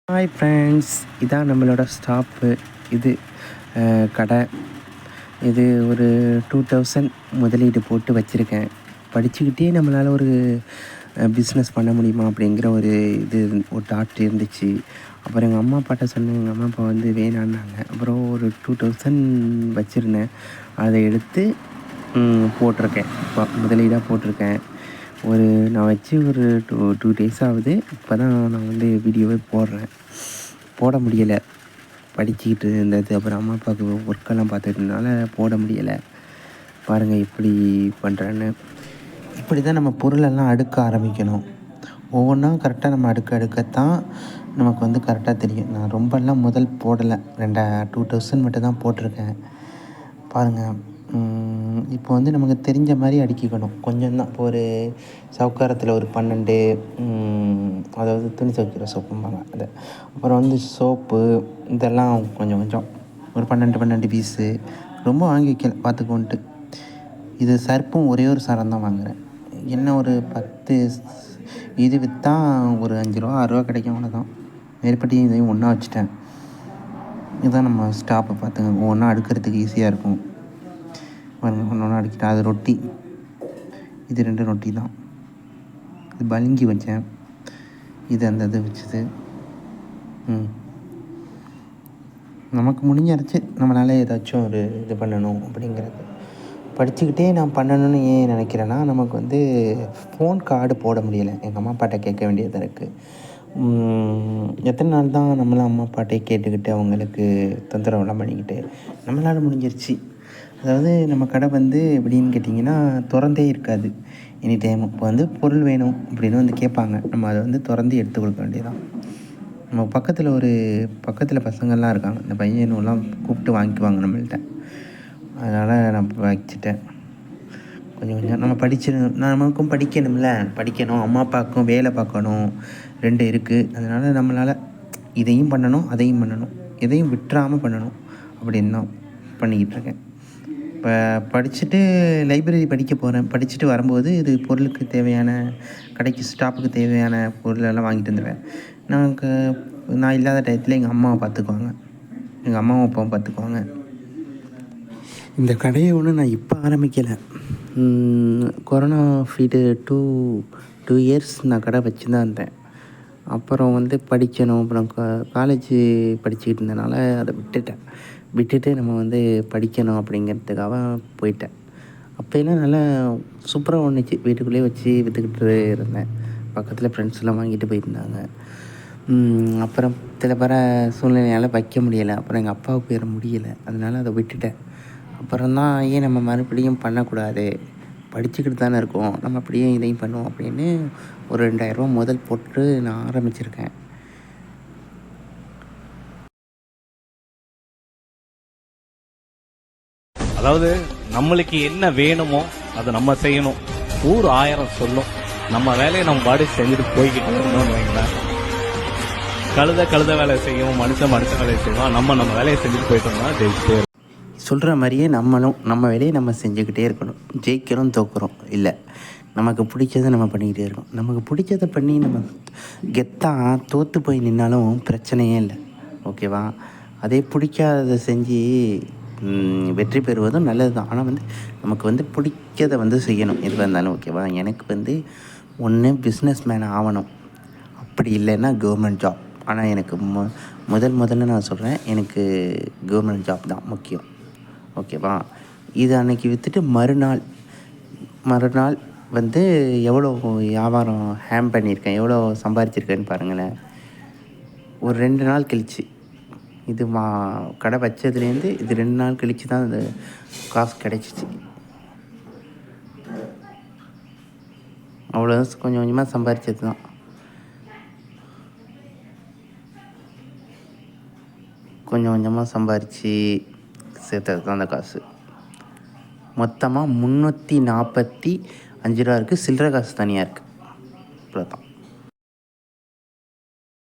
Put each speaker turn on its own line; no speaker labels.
Hi friends, இதான் நம்மளோட stop. இது கடை. இது ஒரு 2000 முதலீடு போட்டு வச்சுருக்கேன். படிச்சுக்கிட்டே நம்மளால் ஒரு பிஸ்னஸ் பண்ண முடியுமா அப்படிங்கிற ஒரு தாட் இருந்துச்சு. அப்புறம் எங்கள் அம்மா அப்பாட்ட சொன்னேன். எங்கள் அம்மா அப்பா வந்து வேணான்னாங்க. அப்புறம் ஒரு 2000 வச்சுருந்தேன். அதை எடுத்து போட்டிருக்கேன். இப்போ முதலீடாக போட்டிருக்கேன். நான் வச்சு ஒரு 2 டேஸ் ஆகுது. இப்போ தான் நான் வந்து வீடியோவே போடுறேன். போட முடியலை, படிச்சுக்கிட்டு இருந்தது. அப்புறம் அம்மா அப்பாவுக்கு ஒர்க்கெல்லாம் பார்த்துக்கிட்டதுனால போட முடியலை. பாருங்கள் எப்படி பண்ணுறேன்னு. இப்படி தான் நம்ம பொருளெல்லாம் அடுக்க ஆரம்பிக்கணும். ஒவ்வொன்றா கரெக்டாக நம்ம அடுக்கத்தான் நமக்கு வந்து கரெக்டாக தெரியும். நான் ரொம்பலாம் முதல் போடலை. 2000 மட்டும் தான் போட்டிருக்கேன். பாருங்கள், இப்போ வந்து நமக்கு தெரிஞ்ச மாதிரி அடுக்கிக்கணும். கொஞ்சம் தான். இப்போ ஒரு சவுக்காரத்தில் ஒரு 12, அதாவது துணி துவைக்கிற சோப்பும்பாங்க அதை. அப்புறம் வந்து சோப்பு இதெல்லாம் கொஞ்சம் கொஞ்சம் ஒரு 12 பீஸு. ரொம்ப வாங்கி வைக்கல, பார்த்துக்கோன்ட்டு. இது சர்ப்பும் ஒரே ஒரு சரம் தான் வாங்குகிறேன். என்ன ஒரு 10 இது விற்றா ஒரு 5 ரூபா 6 ரூபா கிடைக்கும், அவ்வளோதான். மேற்பட்டியும் இதையும் ஒன்றா வச்சுட்டேன். இதுதான் நம்ம ஸ்டாப்பை பார்த்துங்க. ஒவ்வொன்றா அடுக்கிறதுக்கு ஈஸியாக இருக்கும். ஒன்று அடிக்கிட்டேன். அது ரொட்டி. இது 2 ரொட்டி தான். இது பலுங்கி வச்சேன். இது அந்த இது வச்சது. நமக்கு முடிஞ்சிருச்சு. நம்மளால் ஏதாச்சும் ஒரு இது பண்ணணும் அப்படிங்கிறது. படிச்சுக்கிட்டே நான் பண்ணணும்னு ஏன் நினைக்கிறேன்னா, நமக்கு வந்து ஃபோன் கார்டு போட முடியலை. எங்கள் அம்மா அப்பாட்ட கேட்க வேண்டியதாக இருக்குது. எத்தனை நாள் தான் நம்மளும் அம்மா அப்பாட்டே கேட்டுக்கிட்டு அவங்களுக்கு தொந்தரவுலாம் பண்ணிக்கிட்டு. நம்மளால் முடிஞ்சிருச்சு. அதாவது நம்ம கடை வந்து எப்படின்னு கேட்டிங்கன்னா, திறந்தே இருக்காது எனி டைமும். இப்போ வந்து பொருள் வேணும் அப்படின்னு வந்து கேட்பாங்க. நம்ம அதை வந்து திறந்து எடுத்து கொடுக்க வேண்டியதான். நம்ம பக்கத்தில் பசங்கள்லாம் இருக்காங்க. இந்த பையனுலாம் கூப்பிட்டு வாங்கிக்குவாங்க நம்மள்கிட்ட. அதனால் நான் வச்சுட்டேன். கொஞ்சம் கொஞ்சம் நமக்கும் படிக்கணும்ல. படிக்கணும், அம்மா அப்பாவுக்கும் வேலை பார்க்கணும், 2 இருக்குது. அதனால் நம்மளால் இதையும் பண்ணணும், அதையும் பண்ணணும், எதையும் விட்டுறாமல் பண்ணணும் அப்படின்னு தான் பண்ணிக்கிட்டு இருக்கேன். இப்போ படிச்சுட்டு லைப்ரரி படிக்க போகிறேன். படிச்சுட்டு வரும்போது இது பொருளுக்கு தேவையான கடைக்கு ஸ்டாப்புக்கு தேவையான பொருளெல்லாம் வாங்கிட்டு வந்துடுவேன். நான் இல்லாத டயத்தில் எங்கள் அம்மாவை பார்த்துக்குவாங்க. எங்கள் அம்மாவும் அப்பாவும் பார்த்துக்குவாங்க. இந்த கடையை ஒன்று நான் இப்போ ஆரம்பிக்கலை. கொரோனா ஃபீடு 2 இயர்ஸ் நான் கடை வச்சு தான் இருந்தேன். அப்புறம் வந்து படிக்கணும். அப்புறம் காலேஜ் படிச்சுக்கிட்டு இருந்தனால அதை விட்டுட்டு நம்ம வந்து படிக்கணும் அப்படிங்கிறதுக்காக போயிட்டேன். அப்போலாம் நல்லா சூப்பராக ஒன்றுச்சு. வீட்டுக்குள்ளேயே வச்சு விற்றுக்கிட்டு இருந்தேன். பக்கத்தில் ஃப்ரெண்ட்ஸ்லாம் வாங்கிட்டு போயிருந்தாங்க. அப்புறம் சில சூழ்நிலையால் வைக்க முடியலை. அப்புறம் எங்கள் அப்பாவுக்கு வேறு முடியலை. அதனால அதை விட்டுட்டேன். அப்புறம் தான் ஏன் நம்ம மறுபடியும் பண்ணக்கூடாது, படிச்சுக்கிட்டு தானே இருக்கோம், நம்ம அப்படியே இதையும் பண்ணுவோம் அப்படின்னு ஒரு 2000 ரூபா முதல் போட்டு நான் ஆரம்பிச்சிருக்கேன்.
அதாவது நம்மளுக்கு என்ன வேணுமோ அதை நம்ம செய்யணும். ஊர் 1000 சொல்லும். நம்ம வேலையை நம்ம பாடி செஞ்சுட்டு போய்கிட்டு இருந்தோம்னு வைங்களேன். கழுத வேலை செய்யும், மனுஷன் வேலையை செய்வோம். நம்ம வேலையை செஞ்சுட்டு போயிட்டோம்னா ஜெயிச்சுட்டே.
சொல்கிற மாதிரியே நம்ம வேலையை நம்ம செஞ்சுக்கிட்டே இருக்கணும். ஜெயிக்கிறோம் தோக்குறோம் இல்லை, நமக்கு பிடிச்சதை நம்ம பண்ணிக்கிட்டே இருக்கோம். நமக்கு பிடிச்சதை பண்ணி நம்ம கெத்தாக தோற்று போய் நின்னாலும் பிரச்சனையே இல்லை, ஓகேவா? அதே பிடிக்காததை செஞ்சு வெற்றி பெறுவதும் நல்லது தான். ஆனால் வந்து நமக்கு வந்து பிடிச்சதை வந்து செய்யணும் எதுவாக இருந்தாலும், ஓகேவா? எனக்கு வந்து ஒன்று பிஸ்னஸ் மேன் ஆகணும், அப்படி இல்லைன்னா கவர்மெண்ட் ஜாப். ஆனால் எனக்கு முதல்ல நான் சொல்கிறேன், எனக்கு கவர்மெண்ட் ஜாப் தான் முக்கியம், ஓகேவா? இது அன்றைக்கி விற்றுட்டு மறுநாள் வந்து எவ்வளோ வியாபாரம் பண்ணியிருக்கேன், எவ்வளோ சம்பாதிச்சிருக்கேன்னு பாருங்களேன். ஒரு 2 நாள் கழிச்சு, இது கடை வச்சதுலேருந்து இது 2 நாள் கழித்து தான் அந்த காசு கிடைச்சிச்சு. அவ்வளோதான், கொஞ்சம் கொஞ்சமாக சம்பாதிச்சது தான். கொஞ்சம் கொஞ்சமாக சம்பாரித்து சேர்த்தது தான் அந்த காசு. மொத்தமாக 345 ரூபா இருக்குது. சில்லறை காசு தனியாக இருக்குது. இவ்வளோ தான்.